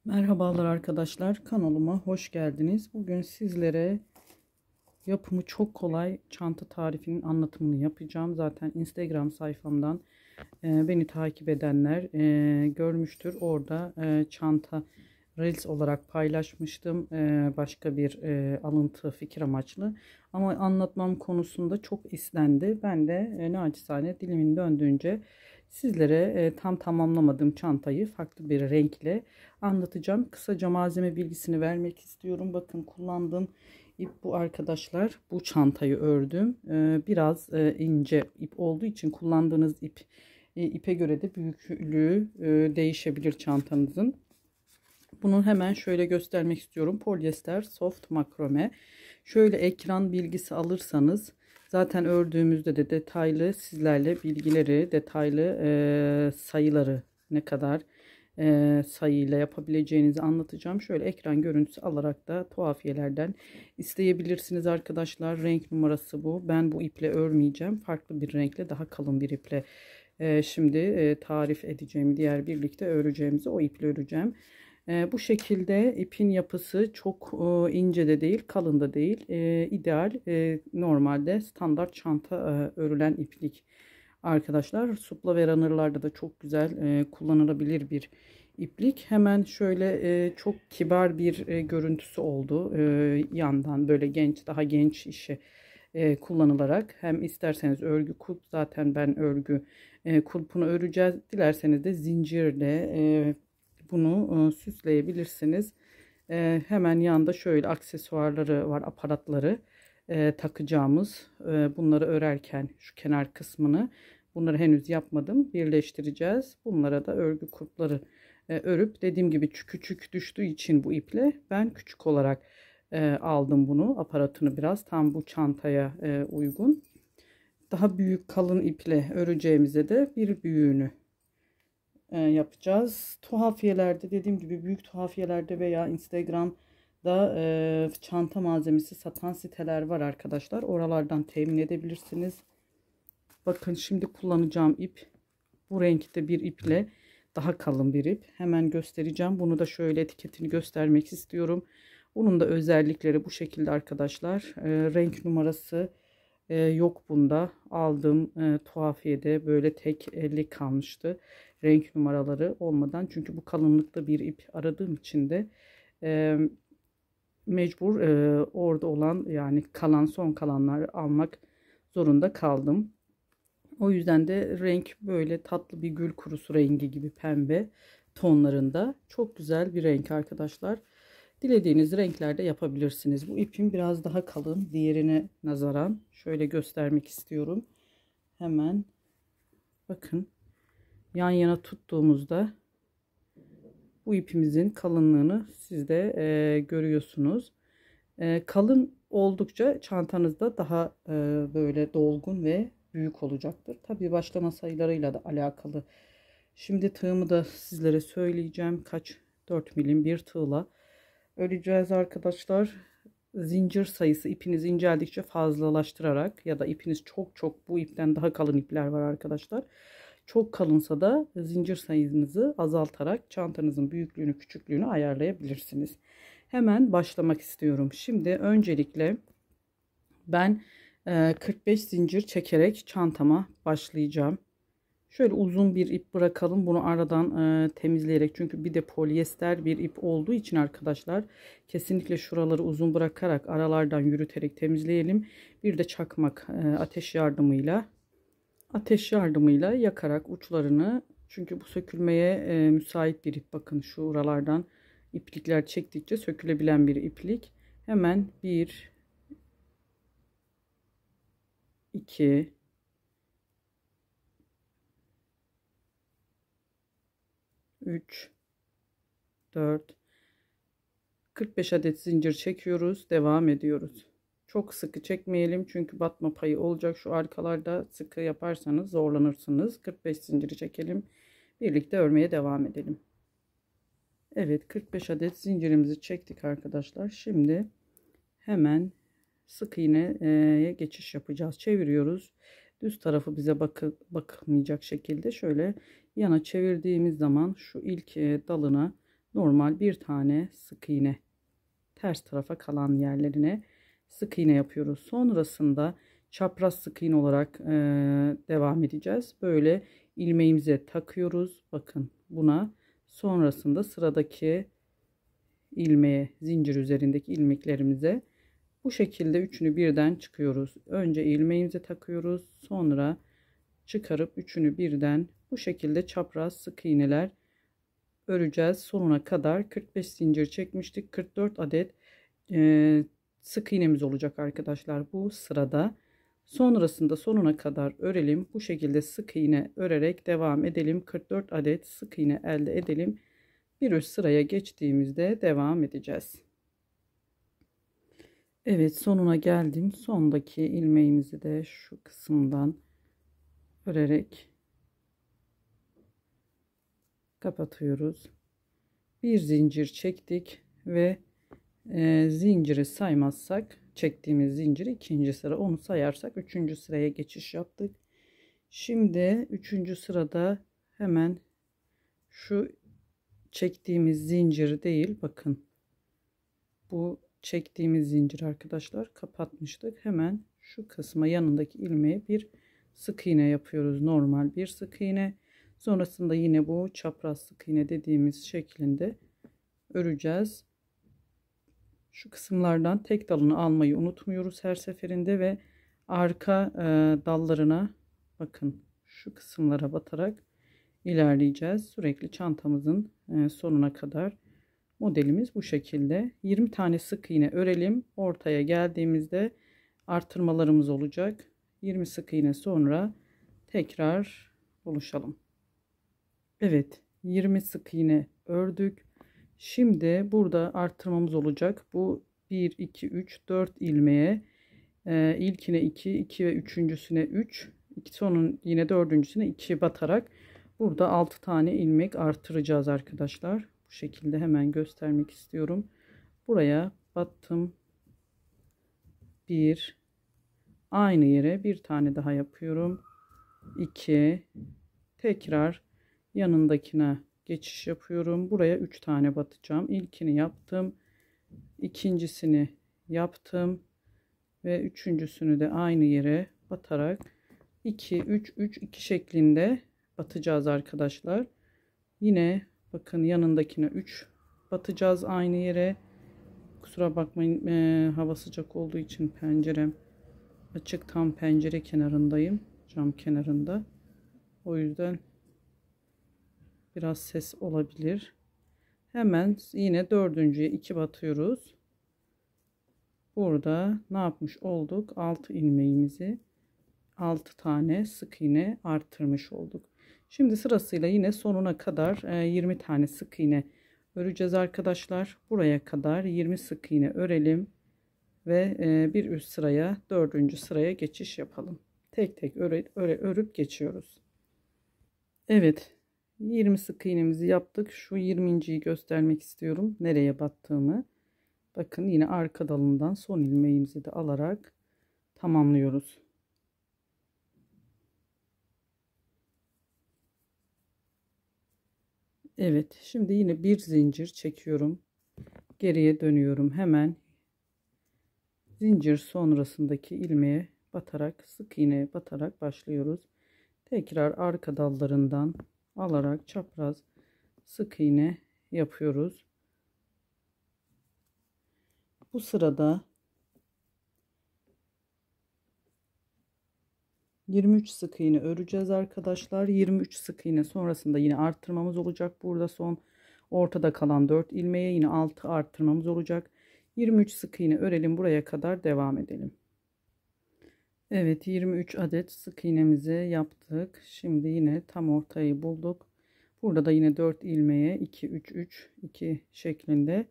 Merhabalar arkadaşlar, kanalıma hoş geldiniz. Bugün sizlere yapımı çok kolay çanta tarifinin anlatımını yapacağım. Zaten Instagram sayfamdan beni takip edenler görmüştür. Orada çanta Reels olarak paylaşmıştım. Başka bir alıntı fikir amaçlı. Ama anlatmam konusunda çok istendi. Ben de naçizane dilimin döndüğünce sizlere tam tamamlamadığım çantayı farklı bir renkle anlatacağım. Kısaca malzeme bilgisini vermek istiyorum. Bakın kullandığım ip bu arkadaşlar. Bu çantayı ördüm. Biraz ince ip olduğu için kullandığınız ipe göre de büyüklüğü değişebilir çantanızın. Bunu hemen şöyle göstermek istiyorum. Polyester soft makrome. Şöyle ekran bilgisi alırsanız zaten ördüğümüzde de detaylı sizlerle bilgileri, detaylı sayıları ne kadar sayıyla yapabileceğinizi anlatacağım. Şöyle ekran görüntüsü alarak da tuhafiyelerden isteyebilirsiniz arkadaşlar. Renk numarası bu. Ben bu iple örmeyeceğim. Farklı bir renkle, daha kalın bir iple şimdi tarif edeceğim. Diğer birlikte öreceğimizi o iple öreceğim. Bu şekilde ipin yapısı çok ince de değil, kalın da değil. İdeal, normalde standart çanta örülen iplik. Arkadaşlar supla ve runner'larda da çok güzel kullanılabilir bir iplik. Hemen şöyle çok kibar bir görüntüsü oldu. Yandan böyle genç, daha genç işi kullanılarak, hem isterseniz örgü kulp, zaten ben örgü kulpunu öreceğiz. Dilerseniz de zincirle bunu süsleyebilirsiniz. Hemen yanında şöyle aksesuarları var, aparatları takacağımız. Bunları örerken şu kenar kısmını, bunları henüz yapmadım, birleştireceğiz. Bunlara da örgü kurpları örüp, dediğim gibi küçük düştüğü için bu iple ben küçük olarak aldım bunu, aparatını biraz tam bu çantaya uygun. Daha büyük kalın iple öreceğimize de bir büyüğünü yapacağız. Tuhafiyelerde, dediğim gibi büyük tuhafiyelerde veya Instagram'da çanta malzemesi satan siteler var arkadaşlar. Oralardan temin edebilirsiniz. Bakın şimdi kullanacağım ip bu renkte bir iple, daha kalın bir ip. Hemen göstereceğim. Bunu da şöyle etiketini göstermek istiyorum. Bunun da özellikleri bu şekilde arkadaşlar. Renk numarası yok bunda. Aldığım tuhafiyede böyle tek elli kalmıştı. Renk numaraları olmadan. Çünkü bu kalınlıkta bir ip aradığım için de e, mecbur orada olan, yani kalan, son kalanları almak zorunda kaldım. O yüzden de renk böyle tatlı bir gül kurusu rengi gibi, pembe tonlarında. Çok güzel bir renk arkadaşlar. Dilediğiniz renklerde yapabilirsiniz. Bu ipim biraz daha kalın diğerine nazaran. Şöyle göstermek istiyorum. Hemen bakın, yan yana tuttuğumuzda bu ipimizin kalınlığını siz de görüyorsunuz. Kalın oldukça çantanızda daha böyle dolgun ve büyük olacaktır. Tabii başlama sayılarıyla da alakalı. Şimdi tığımı da sizlere söyleyeceğim. Kaç? 4 milim bir tığla öreceğiz arkadaşlar. Zincir sayısı, ipiniz inceldikçe fazlalaştırarak, ya da ipiniz çok bu ipten daha kalın ipler var arkadaşlar. Çok kalınsa da zincir sayınızı azaltarak çantanızın büyüklüğünü, küçüklüğünü ayarlayabilirsiniz. Hemen başlamak istiyorum. Şimdi öncelikle ben 45 zincir çekerek çantama başlayacağım. Şöyle uzun bir ip bırakalım. Bunu aradan temizleyerek, çünkü bir de polyester bir ip olduğu için arkadaşlar, kesinlikle şuraları uzun bırakarak aralardan yürüterek temizleyelim. Bir de çakmak ateş yardımıyla yakarak uçlarını, çünkü bu sökülmeye müsait bir ip. Bakın şuralardan iplikler çektikçe sökülebilen bir iplik. Hemen 1 2 3 4 45 adet zincir çekiyoruz, devam ediyoruz. Çok sıkı çekmeyelim, çünkü batma payı olacak. Şu arkalarda sıkı yaparsanız zorlanırsınız. 45 zinciri çekelim, birlikte örmeye devam edelim. Evet, 45 adet zincirimizi çektik arkadaşlar. Şimdi hemen sık iğneye geçiş yapacağız. Çeviriyoruz. Düz tarafı bize bakmayacak şekilde şöyle yana çevirdiğimiz zaman şu ilk dalına normal bir tane sık iğne, ters tarafa kalan yerlerine sık iğne yapıyoruz. Sonrasında çapraz sık iğne olarak devam edeceğiz. Böyle ilmeğimize takıyoruz. Bakın buna. Sonrasında sıradaki ilmeğe, zincir üzerindeki ilmeklerimize bu şekilde üçünü birden çıkıyoruz. Önce ilmeğimize takıyoruz. Sonra çıkarıp üçünü birden bu şekilde çapraz sık iğneler öreceğiz. Sonuna kadar 45 zincir çekmiştik. 44 adet sık iğnemiz olacak arkadaşlar bu sırada. Sonrasında sonuna kadar örelim. Bu şekilde sık iğne örerek devam edelim. 44 adet sık iğne elde edelim. Bir üst sıraya geçtiğimizde devam edeceğiz. Evet, sonuna geldim. Sondaki ilmeğimizi de şu kısımdan örerek kapatıyoruz. Bir zincir çektik ve zinciri saymazsak, çektiğimiz zinciri ikinci sıra, onu sayarsak üçüncü sıraya geçiş yaptık. Şimdi üçüncü sırada hemen şu çektiğimiz zincir değil, bakın bu çektiğimiz zincir arkadaşlar, kapatmıştık. Hemen şu kısma, yanındaki ilmeğe bir sık iğne yapıyoruz. Normal bir sık iğne. Sonrasında yine bu çapraz sık iğne dediğimiz şeklinde öreceğiz. Şu kısımlardan tek dalını almayı unutmuyoruz her seferinde ve arka dallarına, bakın şu kısımlara batarak ilerleyeceğiz. Sürekli çantamızın sonuna kadar. Modelimiz bu şekilde. 20 tane sık iğne örelim. Ortaya geldiğimizde artırmalarımız olacak. 20 sık iğne sonra tekrar buluşalım. Evet, 20 sık iğne ördük. Şimdi burada artırmamız olacak. Bu 1 2 3 4 ilmeğe ilkine 2, 2 ve üçüncüsüne 3, sonun yine dördüncüsüne 2 batarak burada 6 tane ilmek artıracağız arkadaşlar. Bu şekilde hemen göstermek istiyorum. Buraya battım. 1, aynı yere bir tane daha yapıyorum. 2, tekrar yanındakine geçiş yapıyorum. Buraya 3 tane batacağım. İlkini yaptım. İkincisini yaptım. Ve üçüncüsünü de aynı yere batarak 2 3 3 2 şeklinde batacağız arkadaşlar. Yine bakın yanındakine 3 batacağız aynı yere. Kusura bakmayın, hava sıcak olduğu için pencerem açık, tam pencere kenarındayım, cam kenarında. O yüzden biraz ses olabilir. Hemen yine dördüncüye 2 batıyoruz. Burada ne yapmış olduk? 6 ilmeğimizi 6 tane sık iğne artırmış olduk. Şimdi sırasıyla yine sonuna kadar 20 tane sık iğne öreceğiz arkadaşlar. Buraya kadar 20 sık iğne örelim ve bir üst sıraya, dördüncü sıraya geçiş yapalım. Tek tek örüp geçiyoruz. Evet, 20 sık iğnemizi yaptık. Şu 20.yi göstermek istiyorum, nereye battığımı. Bakın yine arka dalından son ilmeğimizi de alarak tamamlıyoruz. Evet, şimdi yine bir zincir çekiyorum. Geriye dönüyorum. Hemen zincir sonrasındaki ilmeğe batarak, sık iğneye batarak başlıyoruz. Tekrar arka dallarından alarak çapraz sık iğne yapıyoruz. Bu sırada 23 sık iğne öreceğiz arkadaşlar. 23 sık iğne sonrasında yine arttırmamız olacak. Burada son ortada kalan 4 ilmeğe yine 6 arttırmamız olacak. 23 sık iğne örelim, buraya kadar devam edelim. Evet, 23 adet sık iğnemizi yaptık. Şimdi yine tam ortayı bulduk. Burada da yine 4 ilmeğe 2 3 3 2 şeklinde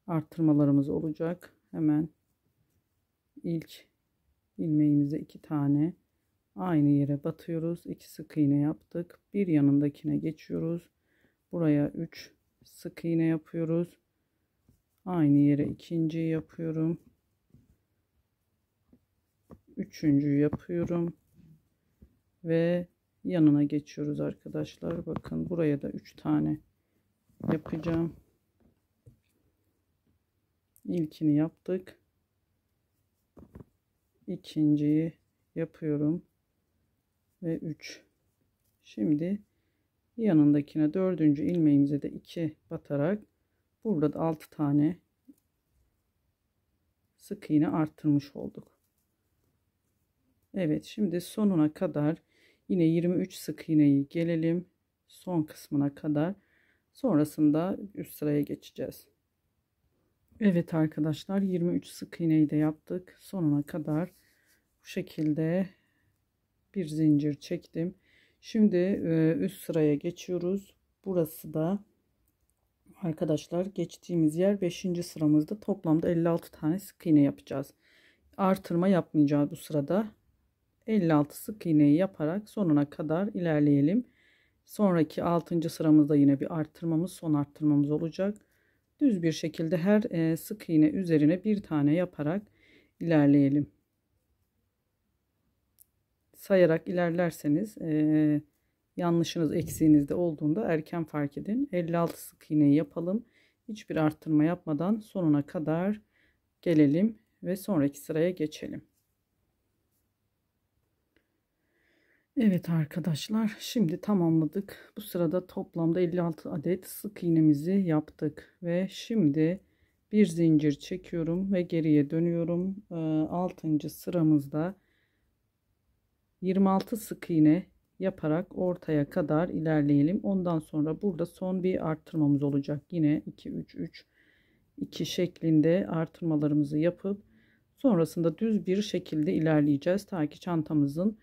arttırmalarımız olacak. Hemen ilk ilmeğimize 2 tane aynı yere batıyoruz. 2 sık iğne yaptık. Bir yanındakine geçiyoruz. Buraya 3 sık iğne yapıyoruz. Aynı yere ikinciyi yapıyorum. Üçüncüyü yapıyorum. Ve yanına geçiyoruz arkadaşlar. Bakın buraya da 3 tane yapacağım. İlkini yaptık. İkinciyi yapıyorum. Ve 3. Şimdi yanındakine dördüncü ilmeğimize de 2 batarak burada da 6 tane sık iğne arttırmış olduk. Evet, şimdi sonuna kadar yine 23 sık iğneyi gelelim son kısmına kadar, sonrasında üst sıraya geçeceğiz. Evet arkadaşlar, 23 sık iğneyi de yaptık sonuna kadar. Bu şekilde bir zincir çektim. Şimdi üst sıraya geçiyoruz. Burası da arkadaşlar geçtiğimiz yer 5. sıramızda toplamda 56 tane sık iğne yapacağız. Artırma yapmayacağız bu sırada. 56 sık iğneyi yaparak sonuna kadar ilerleyelim. Sonraki 6. sıramızda yine bir artırmamız, son artırmamız olacak. Düz bir şekilde her sık iğne üzerine bir tane yaparak ilerleyelim. Sayarak ilerlerseniz yanlışınız, eksiğiniz de olduğunda erken fark edin. 56 sık iğneyi yapalım. Hiçbir arttırma yapmadan sonuna kadar gelelim ve sonraki sıraya geçelim. Evet arkadaşlar, şimdi tamamladık. Bu sırada toplamda 56 adet sık iğnemizi yaptık ve şimdi bir zincir çekiyorum ve geriye dönüyorum. 6. sıramızda 26 sık iğne yaparak ortaya kadar ilerleyelim. Ondan sonra burada son bir artırmamız olacak. Yine 2 3 3 2 şeklinde artırmalarımızı yapıp sonrasında düz bir şekilde ilerleyeceğiz. Ta ki çantamızın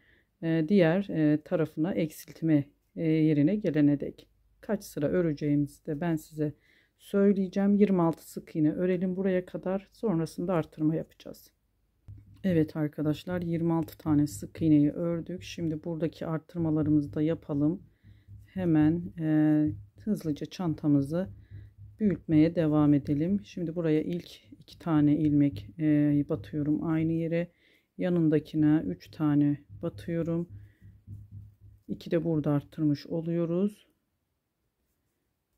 diğer tarafına eksiltme yerine gelene dek. Kaç sıra öreceğimizi de ben size söyleyeceğim. 26 sık iğne örelim buraya kadar. Sonrasında artırma yapacağız. Evet arkadaşlar, 26 tane sık iğneyi ördük. Şimdi buradaki arttırmalarımızı da yapalım. Hemen hızlıca çantamızı büyütmeye devam edelim. Şimdi buraya ilk 2 tane ilmek batıyorum aynı yere. Yanındakine 3 tane batıyorum. 2 de burada arttırmış oluyoruz.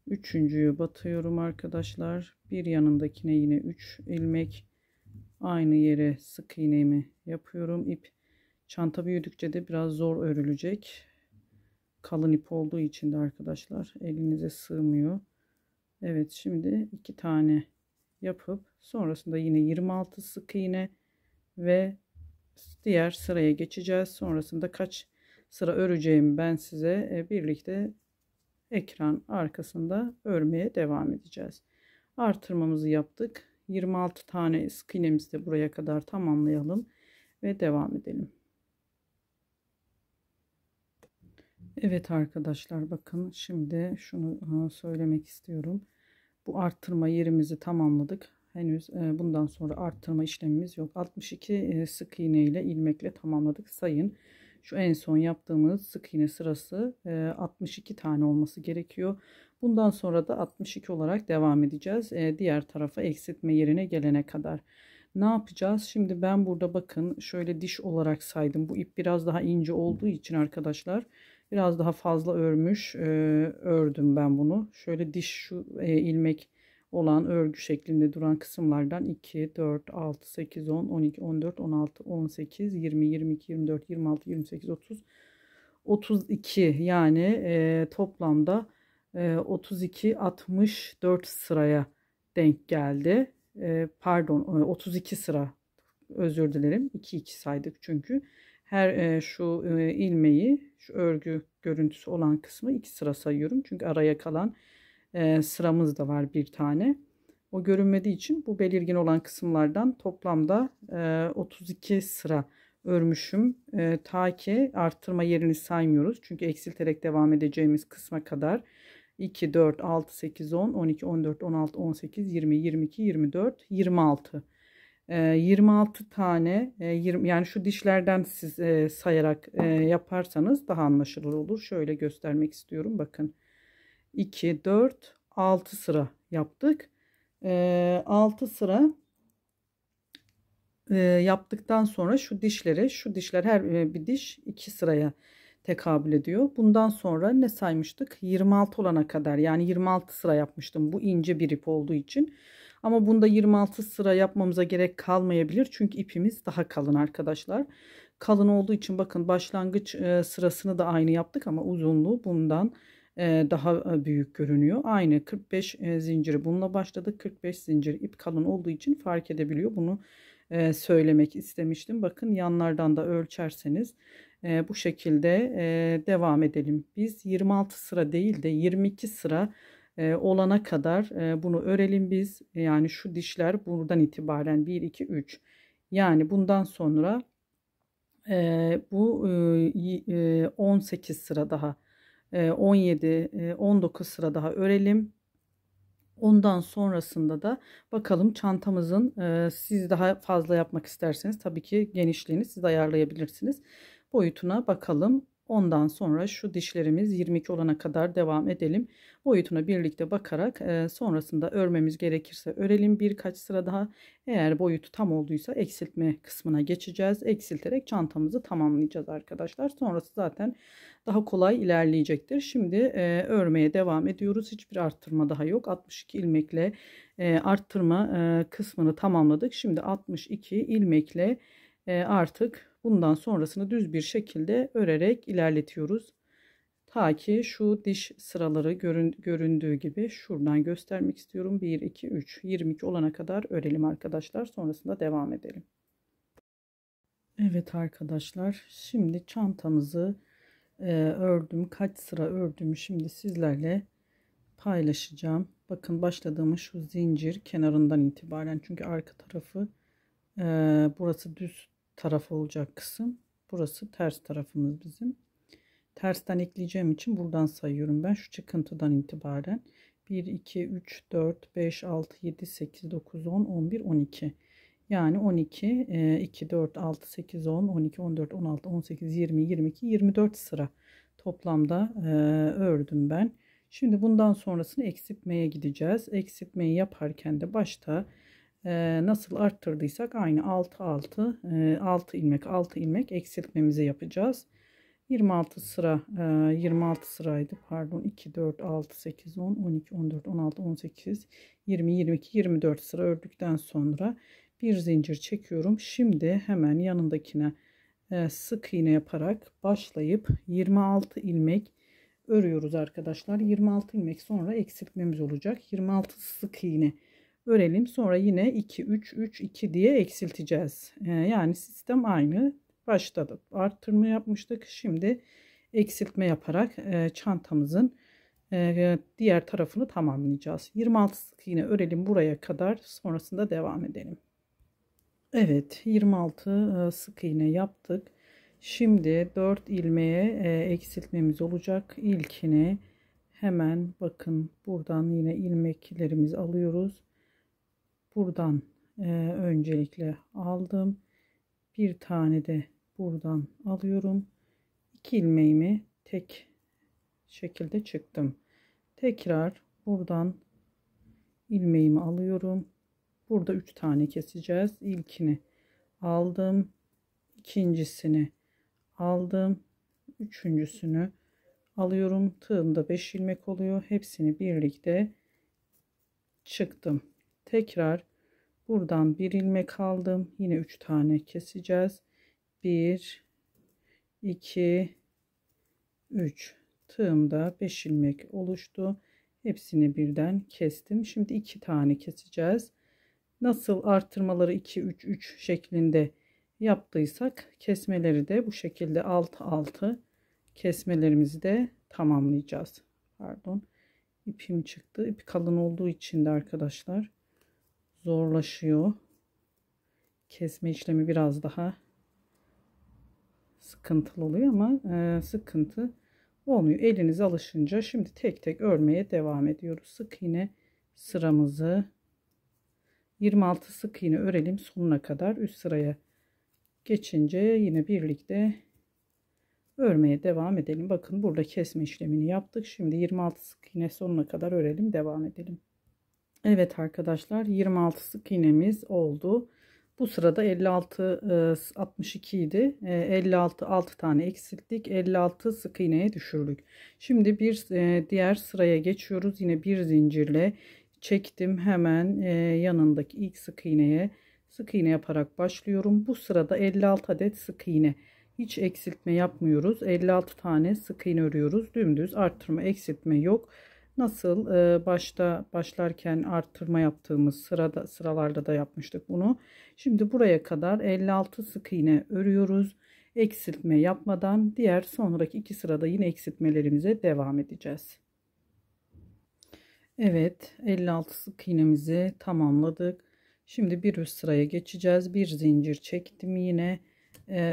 Üçüncüyü batıyorum arkadaşlar. Bir yanındakine yine 3 ilmek. Aynı yere sık iğnemi yapıyorum. İp çanta büyüdükçe de biraz zor örülecek. Kalın ip olduğu için de arkadaşlar elinize sığmıyor. Evet, şimdi 2 tane yapıp sonrasında yine 26 sık iğne ve diğer sıraya geçeceğiz. Sonrasında kaç sıra öreceğimi ben size birlikte ekran arkasında örmeye devam edeceğiz. Artırmamızı yaptık. 26 tane sık iğnemizi de buraya kadar tamamlayalım ve devam edelim. Evet arkadaşlar, bakın şimdi şunu söylemek istiyorum. Bu arttırma yerimizi tamamladık. Henüz bundan sonra arttırma işlemimiz yok. 62 sık iğne ile ilmekle tamamladık. Sayın, şu en son yaptığımız sık iğne sırası 62 tane olması gerekiyor. Bundan sonra da 62 olarak devam edeceğiz. Diğer tarafa eksiltme yerine gelene kadar. Ne yapacağız? Şimdi ben burada bakın şöyle diş olarak saydım. Bu ip biraz daha ince olduğu için arkadaşlar biraz daha fazla ördüm ben bunu. Şöyle diş şu ilmek olan örgü şeklinde duran kısımlardan 2, 4, 6, 8, 10, 12, 14, 16, 18, 20, 22, 24, 26, 28, 30, 32 yani toplamda 32, 64 sıraya denk geldi. Pardon, 32 sıra, özür dilerim, 2 2 saydık çünkü her şu ilmeği, şu örgü görüntüsü olan kısmı 2 sıra sayıyorum çünkü araya kalan sıramız da var bir tane. O görünmediği için bu belirgin olan kısımlardan toplamda 32 sıra örmüşüm. Ta ki arttırma yerini saymıyoruz. Çünkü eksilterek devam edeceğimiz kısma kadar 2, 4, 6, 8, 10, 12, 14, 16, 18, 20, 22, 24, 26. 26 tane 20, yani şu dişlerden siz sayarak yaparsanız daha anlaşılır olur. Şöyle göstermek istiyorum. Bakın 2, 4, 6 sıra yaptık. 6 sıra yaptıktan sonra şu dişler her bir diş 2 sıraya tekabül ediyor. Bundan sonra ne saymıştık? 26 olana kadar, yani 26 sıra yapmıştım. Bu ince bir ip olduğu için Ama bunda 26 sıra yapmamıza gerek kalmayabilir. Çünkü ipimiz daha kalın arkadaşlar. Kalın olduğu için bakın başlangıç sırasını da aynı yaptık ama uzunluğu bundan daha büyük görünüyor. Aynı 45 zinciri bununla başladık. 45 zincir ip kalın olduğu için fark edebiliyor. Bunu söylemek istemiştim. Bakın yanlardan da ölçerseniz bu şekilde devam edelim. Biz 26 sıra değil de 22 sıra olana kadar bunu örelim biz. Yani şu dişler buradan itibaren 1 2 3. Yani bundan sonra bu 18 sıra daha 17 19 sıra daha örelim. Ondan sonrasında da bakalım çantamızın siz daha fazla yapmak isterseniz tabii ki genişliğini siz ayarlayabilirsiniz. Boyutuna bakalım. Ondan sonra şu dişlerimiz 22 olana kadar devam edelim. Boyutuna birlikte bakarak sonrasında örmemiz gerekirse örelim birkaç sıra daha. Eğer boyutu tam olduysa eksiltme kısmına geçeceğiz. Eksilterek çantamızı tamamlayacağız arkadaşlar. Sonrası zaten daha kolay ilerleyecektir. Şimdi örmeye devam ediyoruz. Hiçbir arttırma daha yok. 62 ilmekle arttırma kısmını tamamladık. Şimdi 62 ilmekle artık bundan sonrasını düz bir şekilde örerek ilerletiyoruz. Ta ki şu diş sıraları göründüğü gibi şuradan göstermek istiyorum. 1, 2, 3, 22 olana kadar örelim arkadaşlar. Sonrasında devam edelim. Evet arkadaşlar, şimdi çantamızı ördüm. Kaç sıra ördüm şimdi sizlerle paylaşacağım. Bakın başladığımız şu zincir kenarından itibaren, çünkü arka tarafı burası düz taraf olacak kısım. Burası ters tarafımız bizim. Tersten ekleyeceğim için buradan sayıyorum ben. Şu çıkıntıdan itibaren 1, 2, 3, 4, 5, 6, 7, 8, 9, 10, 11, 12. Yani 12, 2, 4, 6, 8, 10, 12, 14, 16, 18, 20, 22, 24 sıra toplamda ördüm ben. Şimdi bundan sonrasını eksiltmeye gideceğiz. Eksiltmeyi yaparken de başta nasıl arttırdıysak aynı 6 ilmek 6 ilmek eksiltmemizi yapacağız. 26 sıra 26 sıraydı pardon, 2 4 6 8 10 12 14 16 18 20 22 24 sıra ördükten sonra bir zincir çekiyorum. Şimdi hemen yanındakine sık iğne yaparak başlayıp 26 ilmek örüyoruz arkadaşlar. 26 ilmek sonra eksiltmemiz olacak. 26 sık iğne örelim. Sonra yine 2 3 3 2 diye eksilteceğiz. Yani sistem aynı. Başta da arttırma yapmıştık. Şimdi eksiltme yaparak çantamızın diğer tarafını tamamlayacağız. 26 sık iğne örelim buraya kadar. Sonrasında devam edelim. Evet, 26 sık iğne yaptık. Şimdi 4 ilmeğe eksiltmemiz olacak. İlkini hemen bakın buradan yine ilmeklerimizi alıyoruz. Buradan öncelikle aldım. Bir tane de buradan alıyorum. 2 ilmeğimi tek şekilde çıktım. Tekrar buradan ilmeğimi alıyorum. Burada 3 tane keseceğiz. İlkini aldım. İkincisini aldım. Üçüncüsünü alıyorum. Tığımda 5 ilmek oluyor. Hepsini birlikte çıktım. Tekrar buradan bir ilmek aldım. Yine 3 tane keseceğiz. 1 2 3 tığımda 5 ilmek oluştu. Hepsini birden kestim. Şimdi 2 tane keseceğiz. Nasıl arttırmaları 2 3 3 şeklinde yaptıysak kesmeleri de bu şekilde 6 6 kesmelerimizi de tamamlayacağız. Pardon, ipim çıktı. İp kalın olduğu için de arkadaşlar zorlaşıyor. Kesme işlemi biraz daha sıkıntılı oluyor ama sıkıntı olmuyor. Eliniz alışınca şimdi tek tek örmeye devam ediyoruz. Sık iğne sıramızı 26 sık iğne örelim sonuna kadar. Üst sıraya geçince yine birlikte örmeye devam edelim. Bakın burada kesme işlemini yaptık. Şimdi 26 sık iğne sonuna kadar örelim, devam edelim. Evet arkadaşlar, 26 sık iğnemiz oldu. Bu sırada 56 62 idi. 56 6 tane eksilttik. 56 sık iğneye düşürdük. Şimdi bir diğer sıraya geçiyoruz. Yine bir zincirle çektim. Hemen yanındaki ilk sık iğneye sık iğne yaparak başlıyorum. Bu sırada 56 adet sık iğne, hiç eksiltme yapmıyoruz. 56 tane sık iğne örüyoruz. Dümdüz, arttırma eksiltme yok. Nasıl başlarken arttırma yaptığımız sıralarda da yapmıştık bunu. Şimdi buraya kadar 56 sık iğne örüyoruz. Eksiltme yapmadan diğer sonraki iki sırada yine eksiltmelerimize devam edeceğiz. Evet, 56 sık iğnemizi tamamladık. Şimdi bir üst sıraya geçeceğiz. Bir zincir çektim yine.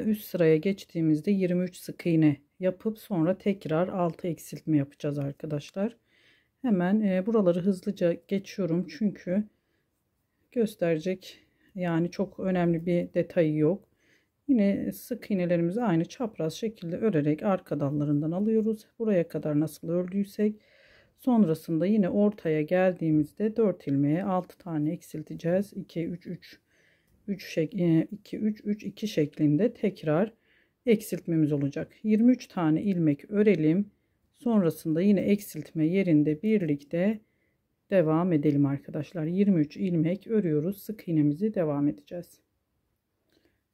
Üst sıraya geçtiğimizde 23 sık iğne yapıp sonra tekrar 6 eksiltme yapacağız arkadaşlar. Hemen buraları hızlıca geçiyorum çünkü gösterecek, yani çok önemli bir detayı yok. Yine sık iğnelerimizi aynı çapraz şekilde örerek arka dallarından alıyoruz. Buraya kadar nasıl ördüysek sonrasında yine ortaya geldiğimizde 4 ilmeğe 6 tane eksilteceğiz. 2 3 3 2 3 3 2 şeklinde tekrar eksiltmemiz olacak. 23 tane ilmek örelim. Sonrasında yine eksiltme yerinde birlikte devam edelim arkadaşlar. 23 ilmek örüyoruz. Sık iğnemizi devam edeceğiz.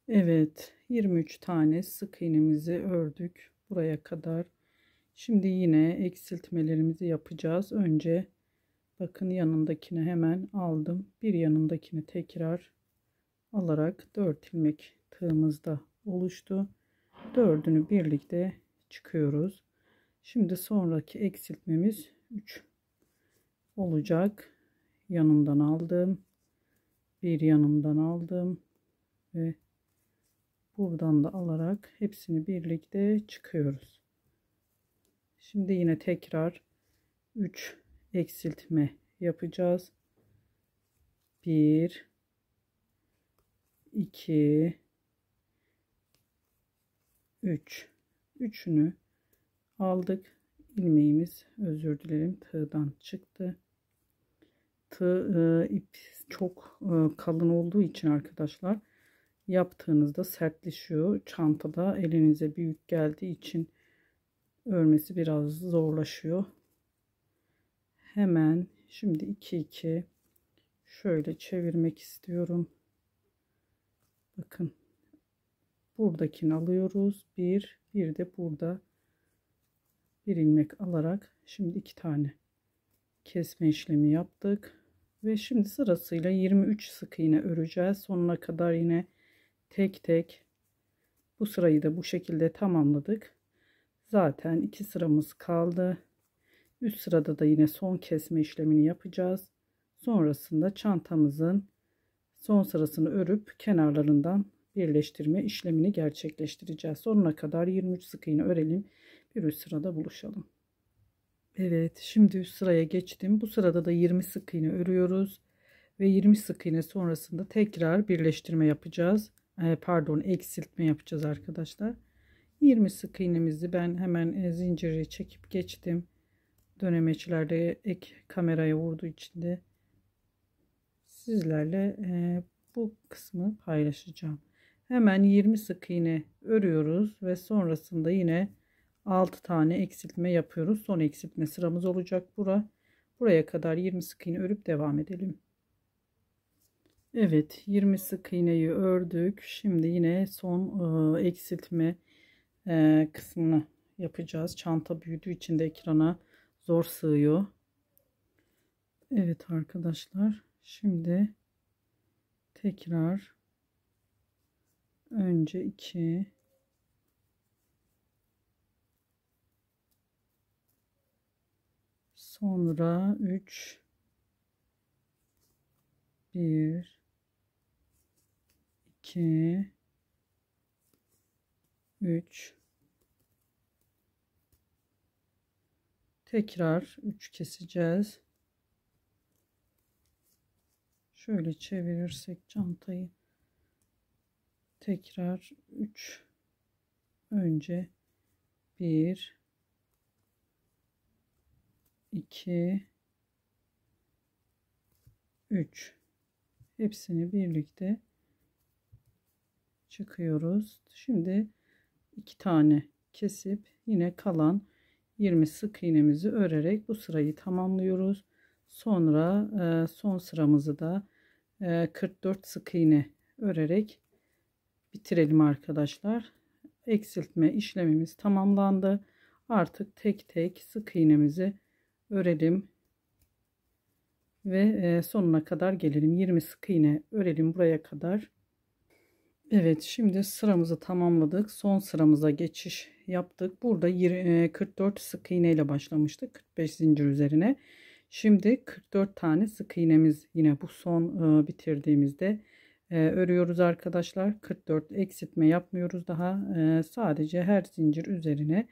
Evet, 23 tane sık iğnemizi ördük buraya kadar. Şimdi yine eksiltmelerimizi yapacağız. Önce bakın yanındakini hemen aldım. Bir yanındakini tekrar alarak 4 ilmek tığımızda oluştu. Dördünü birlikte çıkıyoruz. Şimdi sonraki eksiltmemiz 3 olacak. Yanından aldım. Bir yanından aldım ve buradan da alarak hepsini birlikte çıkıyoruz. Şimdi yine tekrar 3 eksiltme yapacağız. 1 2 3 üçünü aldık. İlmeğimiz, özür dilerim, tığdan çıktı. İp çok kalın olduğu için arkadaşlar yaptığınızda sertleşiyor. Çantada elinize büyük geldiği için örmesi biraz zorlaşıyor. Hemen şimdi 2 şöyle çevirmek istiyorum. Bakın buradakini alıyoruz. Bir de burada bir ilmek alarak şimdi 2 tane kesme işlemi yaptık ve şimdi sırasıyla 23 sık iğne öreceğiz. Sonuna kadar yine tek tek bu sırayı da bu şekilde tamamladık. Zaten 2 sıramız kaldı. Üst sırada da yine son kesme işlemini yapacağız. Sonrasında çantamızın son sırasını örüp kenarlarından birleştirme işlemini gerçekleştireceğiz. Sonuna kadar 23 sık iğne örelim. Bir üst sırada buluşalım. Evet, şimdi üst sıraya geçtim. Bu sırada da 20 sık iğne örüyoruz ve 20 sık iğne sonrasında tekrar birleştirme yapacağız. Pardon, eksiltme yapacağız arkadaşlar. 20 sık iğnemizi ben hemen zinciri çekip geçtim. Dönemeçlerde ek kameraya vurduğu için de sizlerle bu kısmı paylaşacağım. Hemen 20 sık iğne örüyoruz ve sonrasında yine 6 tane eksiltme yapıyoruz. Son eksiltme sıramız olacak buraya kadar 20 sık iğne örüp devam edelim. Evet, 20 sık iğneyi ördük. Şimdi yine son eksiltme kısmını yapacağız. Çanta büyüdüğü için de ekrana zor sığıyor. Evet arkadaşlar, şimdi tekrar önce 2 sonra 3 1 2 3 tekrar 3 keseceğiz. Şöyle çevirirsek çantayı tekrar 3 önce 1 2 3 hepsini birlikte çıkıyoruz. Şimdi 2 tane kesip yine kalan 20 sık iğnemizi örerek bu sırayı tamamlıyoruz. Sonra son sıramızı da 44 sık iğne örerek bitirelim arkadaşlar. Eksiltme işlemimiz tamamlandı. Artık tek tek sık iğnemizi örelim ve sonuna kadar gelelim. 20 sık iğne örelim buraya kadar. Evet, şimdi sıramızı tamamladık. Son sıramıza geçiş yaptık. Burada 44 sık iğne ile başlamıştık. 45 zincir üzerine. Şimdi 44 tane sık iğnemiz yine bu son bitirdiğimizde örüyoruz arkadaşlar. 44 eksiltme yapmıyoruz daha. Sadece her zincir üzerine,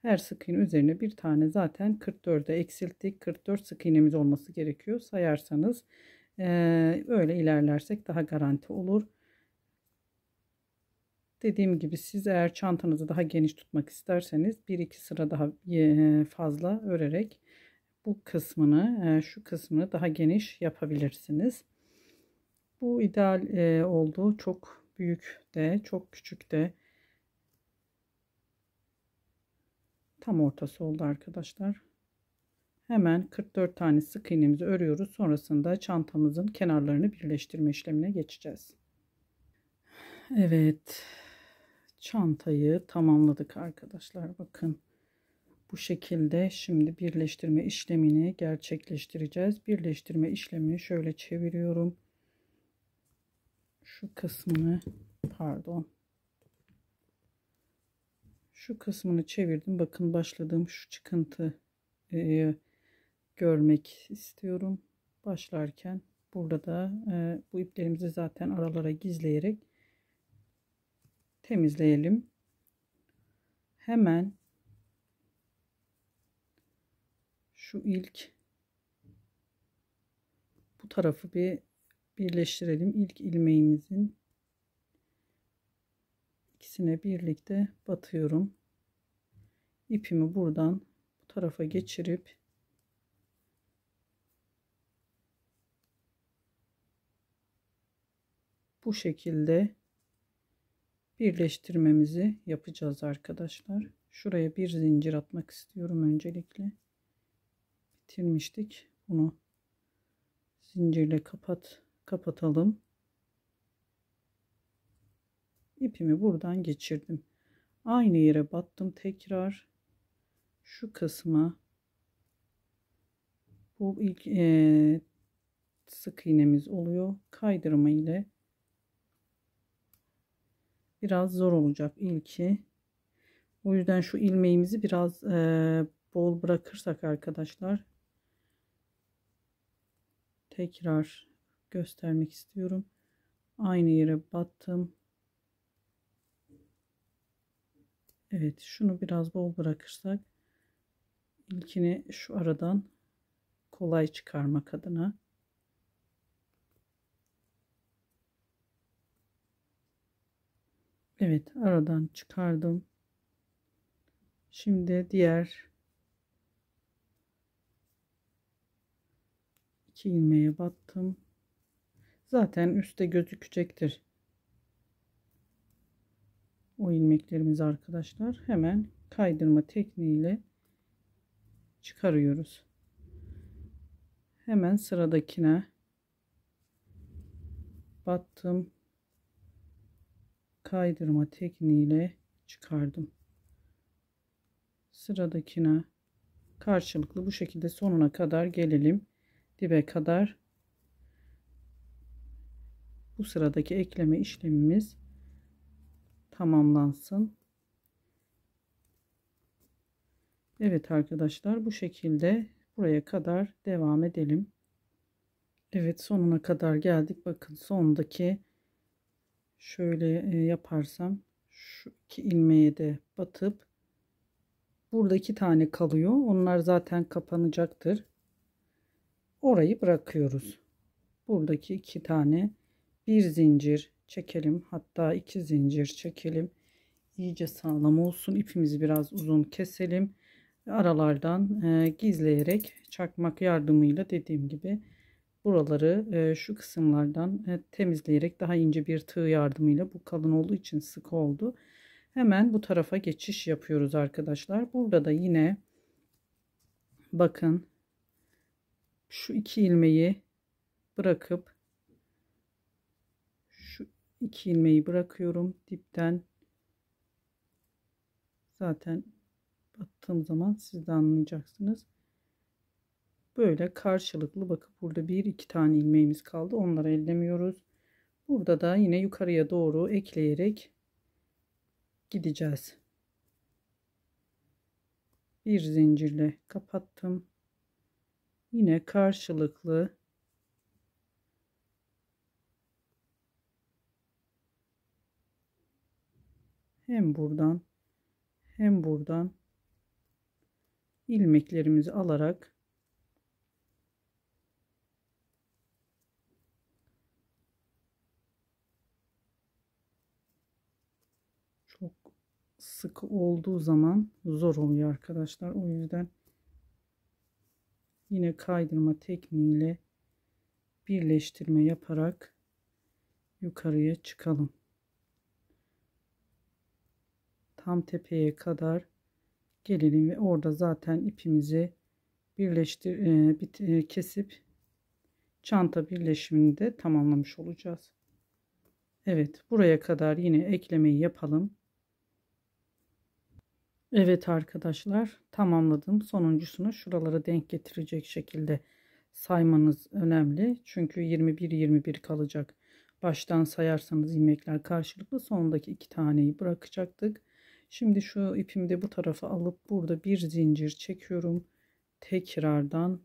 her sık iğne üzerine bir tane, zaten 44'e eksilttik. 44 sık iğnemiz olması gerekiyor. Sayarsanız öyle ilerlersek daha garanti olur. Dediğim gibi siz eğer çantanızı daha geniş tutmak isterseniz 1-2 sıra daha fazla örerek bu kısmını, şu kısmını daha geniş yapabilirsiniz. Bu ideal oldu. Çok büyük de, çok küçük de, tam ortası oldu arkadaşlar. Hemen 44 tane sık iğnemizi örüyoruz. Sonrasında çantamızın kenarlarını birleştirme işlemine geçeceğiz. Evet. Çantayı tamamladık arkadaşlar. Bakın bu şekilde şimdi birleştirme işlemini gerçekleştireceğiz. Birleştirme işlemini şöyle çeviriyorum. Şu kısmını, pardon, şu kısmını çevirdim. Bakın başladığım şu çıkıntıyı görmek istiyorum. Başlarken burada da bu iplerimizi zaten aralara gizleyerek temizleyelim. Hemen şu ilk bu tarafı bir birleştirelim. İlk ilmeğimizin ikisine birlikte batıyorum. İpimi buradan bu tarafa geçirip bu şekilde birleştirmemizi yapacağız arkadaşlar. Şuraya bir zincir atmak istiyorum öncelikle. Bitirmiştik. Bunu zincirle kapatalım. İpimi buradan geçirdim. Aynı yere battım tekrar. Şu kısma, bu ilk sık iğnemiz oluyor. Kaydırma ile biraz zor olacak ilki. O yüzden şu ilmeğimizi biraz bol bırakırsak arkadaşlar, tekrar göstermek istiyorum. Aynı yere battım. Evet, şunu biraz bol bırakırsak ilkini şu aradan kolay çıkarmak adına. Evet, aradan çıkardım. Şimdi diğer iki ilmeğe battım. Zaten üstte gözükecektir o ilmeklerimiz arkadaşlar. Hemen kaydırma tekniğiyle çıkarıyoruz. Hemen sıradakine battım. Kaydırma tekniğiyle çıkardım. Sıradakine karşılıklı bu şekilde sonuna kadar gelelim. Dibe kadar bu sıradaki ekleme işlemimiz tamamlansın. Evet arkadaşlar, bu şekilde buraya kadar devam edelim. Evet, sonuna kadar geldik. Bakın sondaki şöyle yaparsam şu iki ilmeğe de batıp burada 2 tane kalıyor. Onlar zaten kapanacaktır. Orayı bırakıyoruz. Buradaki 2 tane, bir zincir çekelim. Hatta 2 zincir çekelim. İyice sağlam olsun. İpimizi biraz uzun keselim. Aralardan gizleyerek çakmak yardımıyla, dediğim gibi, buraları şu kısımlardan temizleyerek, daha ince bir tığ yardımıyla, bu kalın olduğu için sık oldu. Hemen bu tarafa geçiş yapıyoruz arkadaşlar. Burada da yine bakın şu iki ilmeği bırakıp şu iki ilmeği bırakıyorum dipten. Zaten battığım zaman siz de anlayacaksınız. Böyle karşılıklı, bakıp burada bir iki tane ilmeğimiz kaldı. Onları ellemiyoruz. Burada da yine yukarıya doğru ekleyerek gideceğiz. Bir zincirle kapattım. Yine karşılıklı hem buradan hem buradan ilmeklerimizi alarak çok sıkı olduğu zaman zor oluyor arkadaşlar. O yüzden yine kaydırma tekniğiyle birleştirme yaparak yukarıya çıkalım. Tam tepeye kadar gelelim ve orada zaten ipimizi kesip çanta birleşimini de tamamlamış olacağız. Evet, buraya kadar yine eklemeyi yapalım. Evet arkadaşlar, tamamladım. Sonuncusunu şuralara denk getirecek şekilde saymanız önemli. Çünkü 21-21 kalacak. Baştan sayarsanız ilmekler karşılıklı, sondaki iki taneyi bırakacaktık. Şimdi şu ipimi de bu tarafa alıp burada bir zincir çekiyorum. Tekrardan,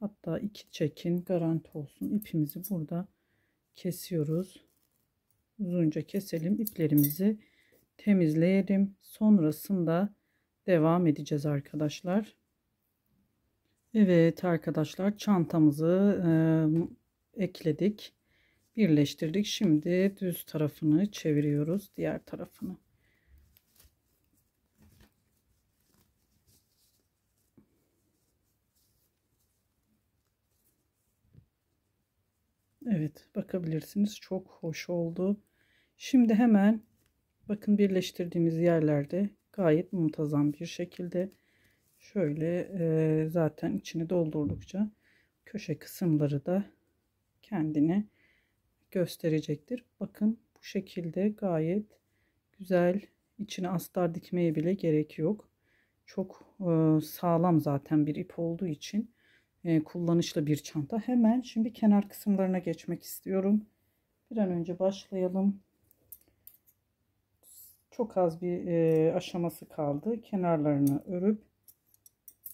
hatta iki çekin, garanti olsun. İpimizi burada kesiyoruz. Uzunca keselim, iplerimizi temizleyelim. Sonrasında devam edeceğiz arkadaşlar. Evet arkadaşlar, çantamızı ekledik, birleştirdik. Şimdi düz tarafını çeviriyoruz, diğer tarafını. Evet, bakabilirsiniz, çok hoş oldu. Şimdi hemen bakın, birleştirdiğimiz yerlerde gayet muntazam bir şekilde şöyle zaten içini doldurdukça köşe kısımları da kendini gösterecektir. Bakın bu şekilde gayet güzel, içine astar dikmeye bile gerek yok. Çok sağlam zaten bir ip olduğu için kullanışlı bir çanta. Hemen şimdi kenar kısımlarına geçmek istiyorum. Bir an önce başlayalım. Çok az bir aşaması kaldı. Kenarlarını örüp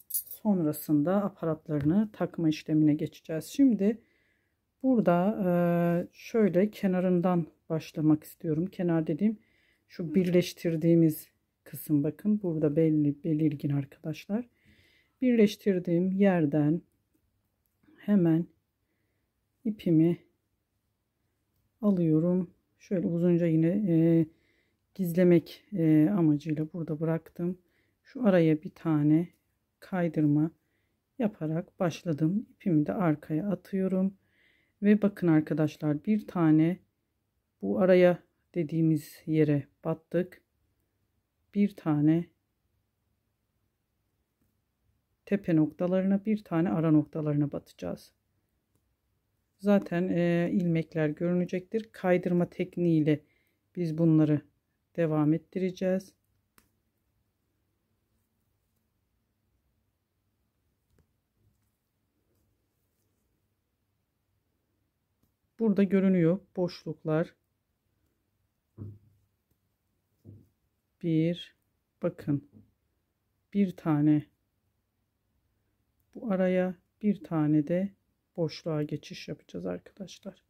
sonrasında aparatlarını takma işlemine geçeceğiz. Şimdi burada şöyle kenarından başlamak istiyorum. Kenar dediğim şu birleştirdiğimiz kısım, bakın burada belirgin arkadaşlar. Birleştirdiğim yerden hemen ipimi alıyorum. Şöyle uzunca yine gizlemek amacıyla burada bıraktım. Şu araya bir tane kaydırma yaparak başladım. İpimi de arkaya atıyorum. Ve bakın arkadaşlar, bir tane bu araya dediğimiz yere battık. Bir tane tepe noktalarına, bir tane ara noktalarına batacağız. Zaten ilmekler görünecektir. Kaydırma tekniğiyle biz bunları devam ettireceğiz. Burada görünüyor boşluklar. Bakın bir tane bu araya, bir tane de boşluğa geçiş yapacağız arkadaşlar.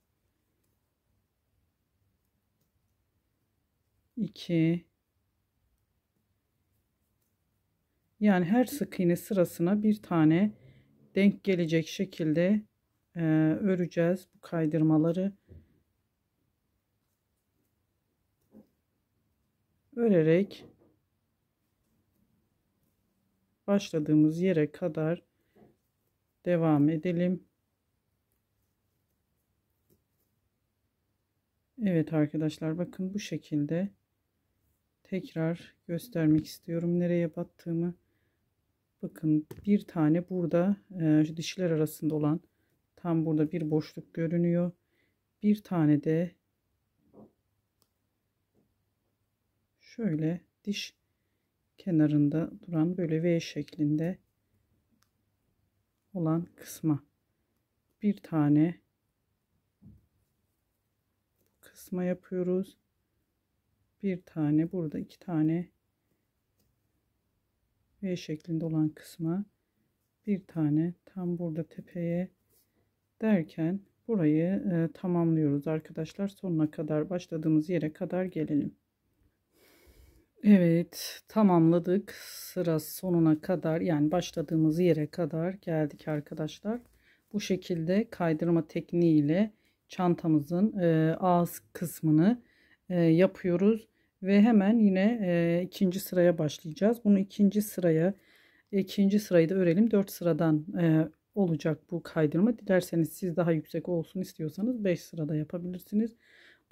2, yani her sık iğne sırasına bir tane denk gelecek şekilde öreceğiz bu kaydırmaları. Örerek başladığımız yere kadar devam edelim. Evet arkadaşlar, bakın bu şekilde tekrar göstermek istiyorum nereye battığımı. Bakın bir tane burada şu dişler arasında olan tam burada bir boşluk görünüyor. Bir tane de şöyle diş kenarında duran böyle V şeklinde olan kısma bir tane kısma yapıyoruz. Bir tane burada, iki tane V şeklinde olan kısma bir tane tam burada tepeye derken burayı tamamlıyoruz arkadaşlar. Sonuna kadar, başladığımız yere kadar gelelim. Evet, tamamladık. Sıra sonuna kadar, yani başladığımız yere kadar geldik arkadaşlar. Bu şekilde kaydırma tekniğiyle çantamızın ağız kısmını yapıyoruz ve hemen yine ikinci sıraya başlayacağız. Bunu ikinci sırayı da örelim. 4 sıradan olacak bu kaydırma. Dilerseniz siz daha yüksek olsun istiyorsanız 5 sırada yapabilirsiniz.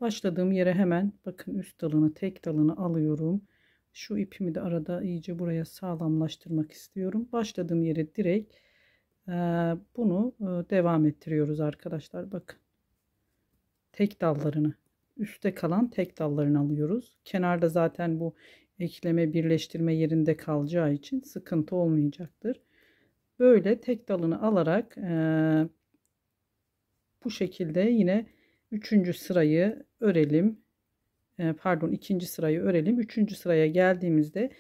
Başladığım yere hemen bakın, üst dalını, tek dalını alıyorum. Şu ipimi de arada iyice buraya sağlamlaştırmak istiyorum. Başladığım yere direkt bunu devam ettiriyoruz arkadaşlar. Bakın, tek dallarını, üstte kalan tek dallarını alıyoruz. Kenarda zaten bu ekleme, birleştirme yerinde kalacağı için sıkıntı olmayacaktır. Böyle tek dalını alarak bu şekilde yine üçüncü sırayı örelim. Pardon, ikinci sırayı örelim. Üçüncü sıraya geldiğimizde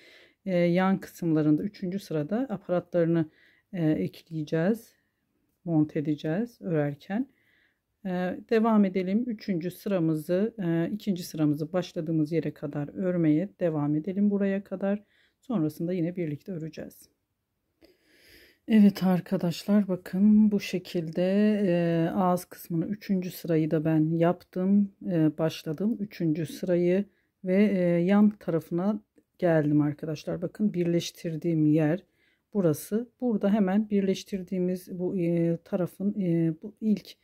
yan kısımlarında üçüncü sırada aparatlarını ekleyeceğiz, monte edeceğiz örerken. Devam edelim. Üçüncü sıramızı, ikinci sıramızı başladığımız yere kadar örmeye devam edelim buraya kadar. Sonrasında yine birlikte öreceğiz. Evet arkadaşlar, bakın bu şekilde ağız kısmını üçüncü sırayı da ben yaptım, başladım üçüncü sırayı ve yan tarafına geldim arkadaşlar. Bakın, birleştirdiğim yer burası. Burada hemen birleştirdiğimiz bu tarafın bu ilk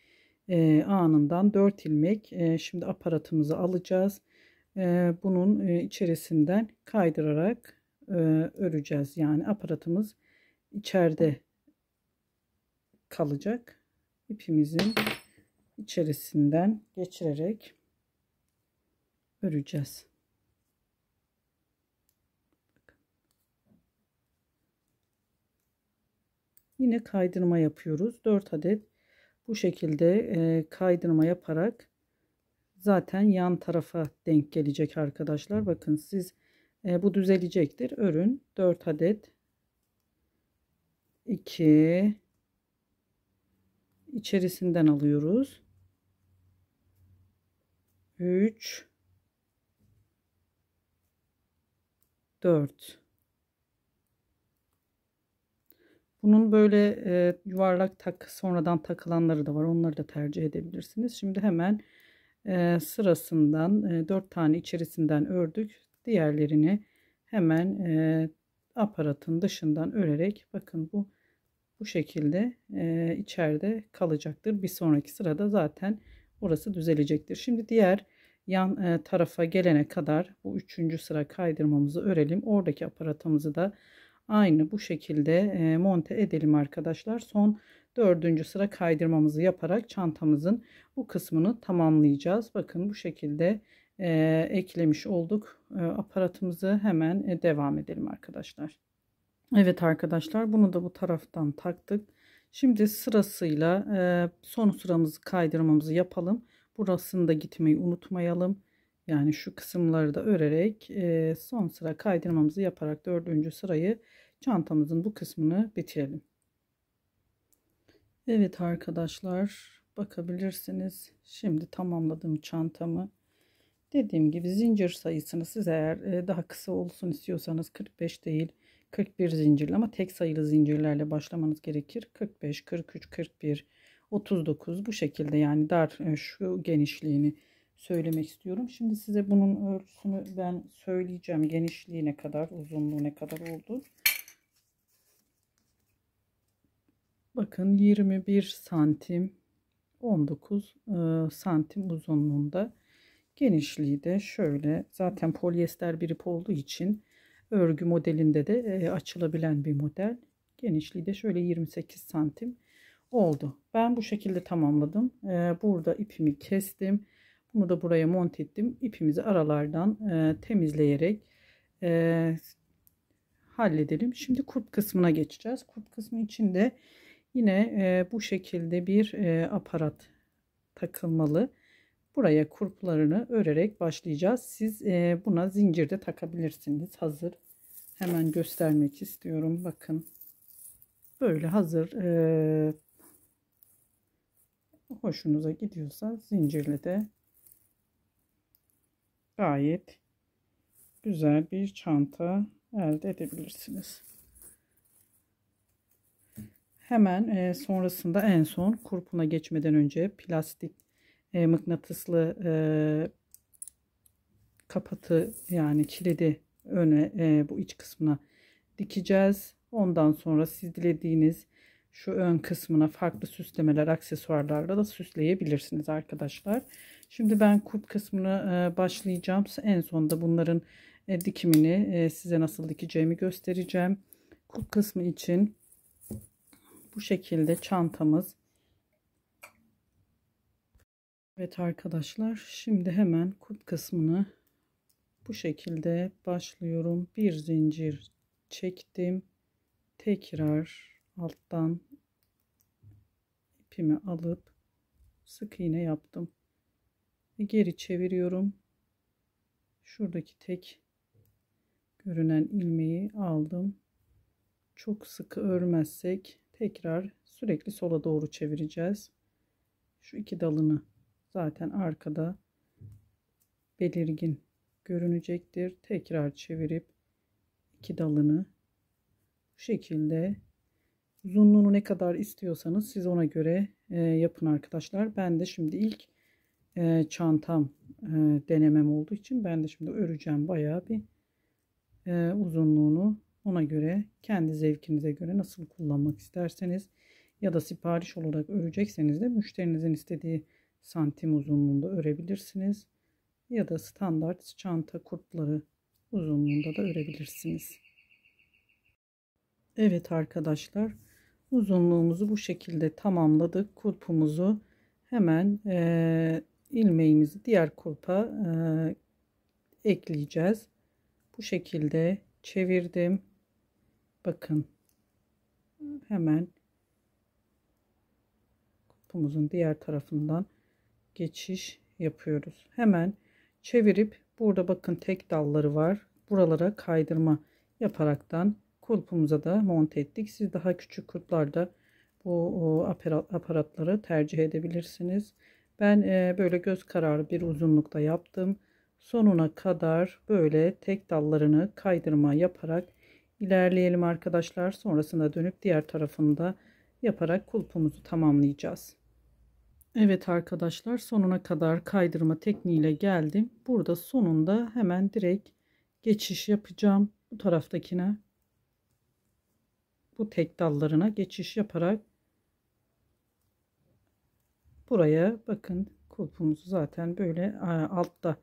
anından 4 ilmek şimdi aparatımızı alacağız. Bunun içerisinden kaydırarak öreceğiz. Yani aparatımız içeride kalacak. İpimizin içerisinden geçirerek öreceğiz. Yine kaydırma yapıyoruz. 4 adet bu şekilde kaydırma yaparak zaten yan tarafa denk gelecek arkadaşlar. Bakın, siz bu düzelecektir. Örün. 4 adet 2 içerisinden alıyoruz. 3 4. Bunun böyle yuvarlak sonradan takılanları da var. Onları da tercih edebilirsiniz. Şimdi hemen sırasından 4 tane içerisinden ördük. Diğerlerini hemen aparatın dışından örerek, bakın bu şekilde içeride kalacaktır. Bir sonraki sırada zaten orası düzelecektir. Şimdi diğer yan tarafa gelene kadar bu üçüncü sıra kaydırmamızı örelim. Oradaki aparatımızı da aynı bu şekilde monte edelim arkadaşlar. Son dördüncü sıra kaydırmamızı yaparak çantamızın bu kısmını tamamlayacağız. Bakın, bu şekilde eklemiş olduk aparatımızı. Hemen devam edelim arkadaşlar. Evet arkadaşlar, bunu da bu taraftan taktık. Şimdi sırasıyla son sıramızı kaydırmamızı yapalım. Burasını da gitmeyi unutmayalım. Yani şu kısımları da örerek son sıra kaydırmamızı yaparak dördüncü sırayı, çantamızın bu kısmını bitirelim. Evet arkadaşlar, bakabilirsiniz. Şimdi tamamladım çantamı. Dediğim gibi zincir sayısını siz eğer daha kısa olsun istiyorsanız 45 değil 41 zincirli, ama tek sayılı zincirlerle başlamanız gerekir. 45, 43, 41, 39 bu şekilde, yani dar şu genişliğini söylemek istiyorum. Şimdi size bunun ölçüsünü ben söyleyeceğim. Genişliği ne kadar, uzunluğu ne kadar oldu. Bakın, 21 santim 19 santim uzunluğunda. Genişliği de şöyle, zaten polyester bir ip olduğu için örgü modelinde de açılabilen bir model. Genişliği de şöyle 28 santim oldu. Ben bu şekilde tamamladım. Burada ipimi kestim. Bunu da buraya monte ettim. İpimizi aralardan temizleyerek halledelim. Şimdi kulp kısmına geçeceğiz. Kulp kısmı için de yine bu şekilde bir aparat takılmalı. Buraya kurplarını örerek başlayacağız. Siz buna zincir de takabilirsiniz. Hazır. Hemen göstermek istiyorum. Bakın. Böyle hazır. Hoşunuza gidiyorsa zincirle de gayet güzel bir çanta elde edebilirsiniz. Hemen sonrasında en son kurpuna geçmeden önce plastik mıknatıslı kapatı yani kilidi öne bu iç kısmına dikeceğiz. Ondan sonra siz dilediğiniz şu ön kısmına farklı süslemeler, aksesuarlarla da süsleyebilirsiniz arkadaşlar. Şimdi ben kulp kısmını başlayacağım. En sonunda bunların dikimini size nasıl dikeceğimi göstereceğim. Kulp kısmı için bu şekilde çantamız. Evet arkadaşlar, şimdi hemen kulp kısmını bu şekilde başlıyorum. Bir zincir çektim. Tekrar alttan ipimi alıp sık iğne yaptım. Ve geri çeviriyorum. Şuradaki tek görünen ilmeği aldım. Çok sıkı örmezsek tekrar sürekli sola doğru çevireceğiz. Şu iki dalını zaten arkada belirgin görünecektir. Tekrar çevirip iki dalını bu şekilde, uzunluğunu ne kadar istiyorsanız siz ona göre yapın arkadaşlar. Ben de şimdi ilk çantam denemem olduğu için ben de şimdi öreceğim bayağı bir uzunluğunu, ona göre kendi zevkinize göre nasıl kullanmak isterseniz ya da sipariş olarak örecekseniz de müşterinizin istediği santim uzunluğunda örebilirsiniz ya da standart çanta kurpları uzunluğunda da örebilirsiniz. Evet arkadaşlar, uzunluğumuzu bu şekilde tamamladık. Kulpumuzu hemen ilmeğimizi diğer kulpa ekleyeceğiz. Bu şekilde çevirdim. Bakın, hemen kulpumuzun diğer tarafından geçiş yapıyoruz. Hemen çevirip burada bakın tek dalları var. Buralara kaydırma yaparaktan kulpumuza da monte ettik. Siz daha küçük kulplarda bu aparatları tercih edebilirsiniz. Ben böyle göz kararı bir uzunlukta yaptım. Sonuna kadar böyle tek dallarını kaydırma yaparak ilerleyelim arkadaşlar. Sonrasında dönüp diğer tarafında yaparak kulpumuzu tamamlayacağız. Evet arkadaşlar, sonuna kadar kaydırma tekniğiyle geldim. Burada sonunda hemen direkt geçiş yapacağım. Bu taraftakine, bu tek dallarına geçiş yaparak buraya bakın, kulpumuzu zaten böyle altta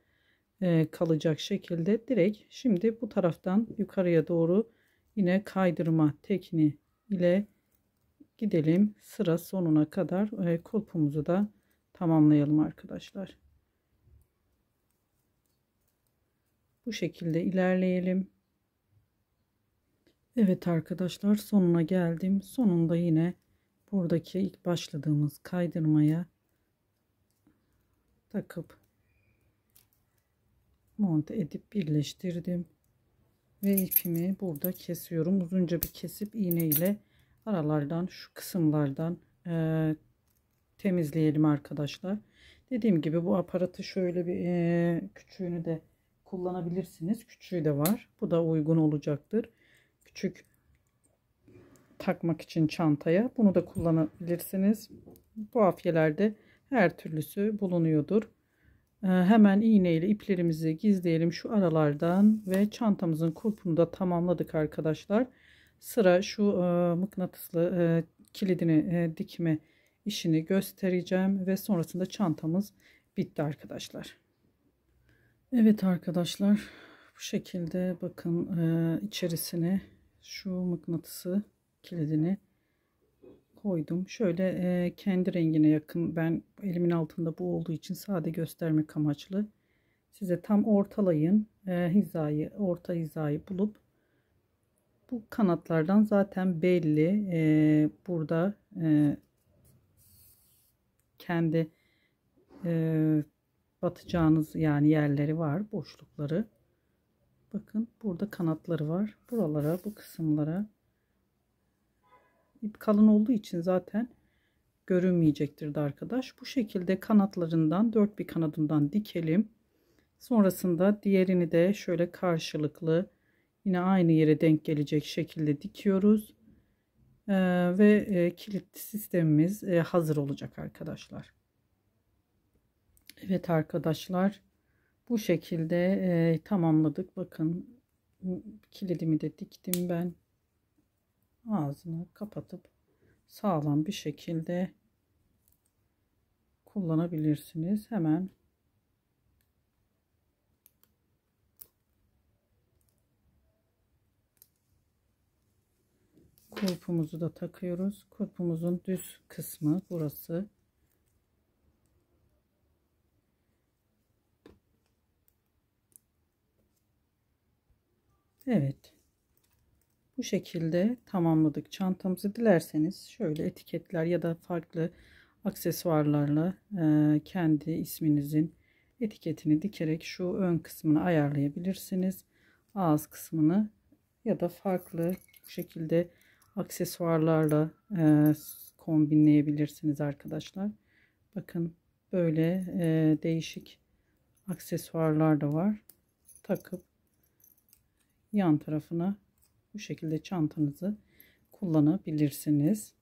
kalacak şekilde direkt şimdi bu taraftan yukarıya doğru yine kaydırma tekniği ile gidelim. Sıra sonuna kadar kulpumuzu da tamamlayalım arkadaşlar. Bu şekilde ilerleyelim. Evet arkadaşlar, sonuna geldim. Sonunda yine buradaki ilk başladığımız kaydırmaya takıp monte edip birleştirdim. Ve ipimi burada kesiyorum. Uzunca bir kesip iğne ile aralardan, şu kısımlardan temizleyelim arkadaşlar. Dediğim gibi bu aparatı şöyle bir küçüğünü de kullanabilirsiniz. Küçüğü de var. Bu da uygun olacaktır. Küçük takmak için çantaya bunu da kullanabilirsiniz. Bu afiyelerde her türlüsü bulunuyordur. Hemen iğne ile iplerimizi gizleyelim şu aralardan ve çantamızın kulpunu da tamamladık arkadaşlar. Sıra şu mıknatıslı kilidini dikme işini göstereceğim ve sonrasında çantamız bitti arkadaşlar. Evet arkadaşlar, bu şekilde bakın içerisine şu mıknatısı kilidini koydum. Şöyle kendi rengine yakın, ben elimin altında bu olduğu için sade göstermek amaçlı size tam ortalayın, hizayı, orta hizayı bulup bu kanatlardan zaten belli. Burada kendi batacağınız yani yerleri var, boşlukları. Bakın burada kanatları var. Buralara, bu kısımlara ip kalın olduğu için zaten görünmeyecektir de arkadaş. Bu şekilde kanatlarından dört bir kanadından dikelim. Sonrasında diğerini de şöyle karşılıklı yine aynı yere denk gelecek şekilde dikiyoruz. Ve kilit sistemimiz hazır olacak arkadaşlar. Evet arkadaşlar, bu şekilde tamamladık. Bakın kilidimi de diktim ben. Ağzını kapatıp sağlam bir şekilde kullanabilirsiniz. Hemen kulpumuzu da takıyoruz. Kulpumuzun düz kısmı burası. Evet. Bu şekilde tamamladık çantamızı. Dilerseniz şöyle etiketler ya da farklı aksesuarlarla kendi isminizin etiketini dikerek şu ön kısmını ayarlayabilirsiniz. Ağız kısmını ya da farklı bu şekilde aksesuarlarla kombinleyebilirsiniz arkadaşlar. Bakın böyle değişik aksesuarlar da var. Takıp yan tarafına bu şekilde çantanızı kullanabilirsiniz.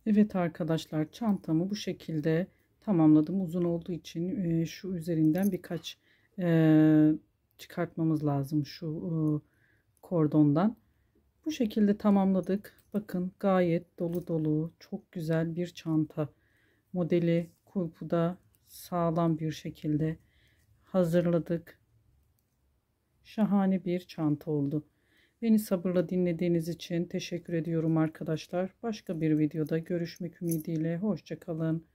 Evet arkadaşlar, çantamı bu şekilde tamamladım. Uzun olduğu için şu üzerinden birkaç çıkartmamız lazım şu kordondan. Bu şekilde tamamladık. Bakın gayet dolu dolu çok güzel bir çanta modeli, kulpu da sağlam bir şekilde hazırladık. Şahane bir çanta oldu. Beni sabırla dinlediğiniz için teşekkür ediyorum arkadaşlar. Başka bir videoda görüşmek ümidiyle. Hoşça kalın.